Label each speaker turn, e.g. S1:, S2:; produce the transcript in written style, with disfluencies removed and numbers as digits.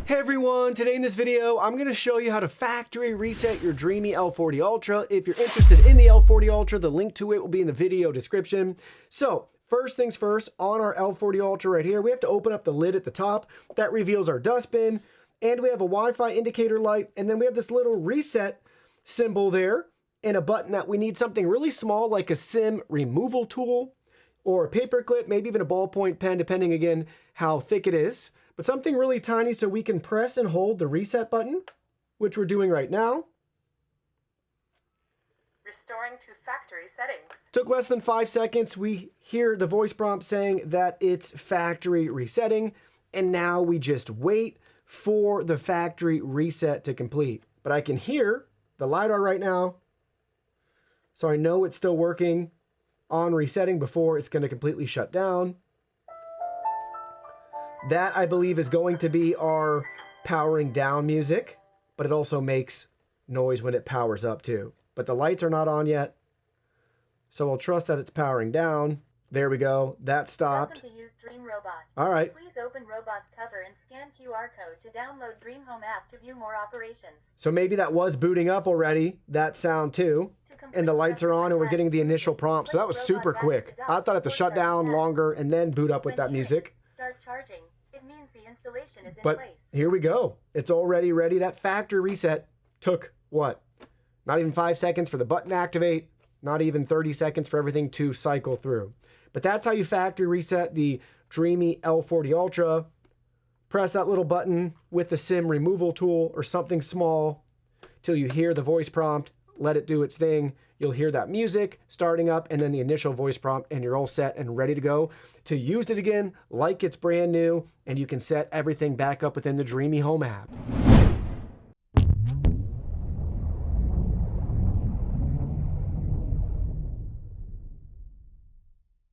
S1: Hey everyone, today in this video, I'm going to show you how to factory reset your Dreame L40 Ultra. If you're interested in the L40 Ultra, the link to it will be in the video description. So, first things first, on our L40 Ultra right here, we have to open up the lid at the top. That reveals our dustbin, and we have a Wi-Fi indicator light, and then we have this little reset symbol there, and a button that we need something really small like a SIM removal tool, or a paper clip, maybe even a ballpoint pen, depending again how thick it is. But something really tiny so we can press and hold the reset button, which we're doing right now.
S2: Restoring to factory settings.
S1: Took less than 5 seconds. We hear the voice prompt saying that it's factory resetting, and now we just wait for the factory reset to complete. But I can hear the LiDAR right now, so I know it's still working on resetting before it's going to completely shut down. That, I believe, is going to be our powering down music, but it also makes noise when it powers up too. But the lights are not on yet, so I'll trust that it's powering down. There we go. That stopped.
S2: Welcome to use Dreame Robot.
S1: All right.
S2: Please open Robot's cover and scan QR code to download Dreame Home app to view more operations.
S1: So maybe that was booting up already, that sound too. And the lights are on and we're getting the initial prompt. So that was super quick. I thought I had to shut down longer and then boot up with that music.
S2: Start charging. It means the installation is in
S1: But
S2: place.
S1: here we go. It's already ready. That factory reset took what? Not even 5 seconds for the button to activate. Not even 30 seconds for everything to cycle through. But that's how you factory reset the Dreame L40 Ultra. Press that little button with the SIM removal tool or something small till you hear the voice prompt. Let it do its thing. You'll hear that music starting up and then the initial voice prompt, and you're all set and ready to go to use it again like it's brand new, and you can set everything back up within the Dreame Home app.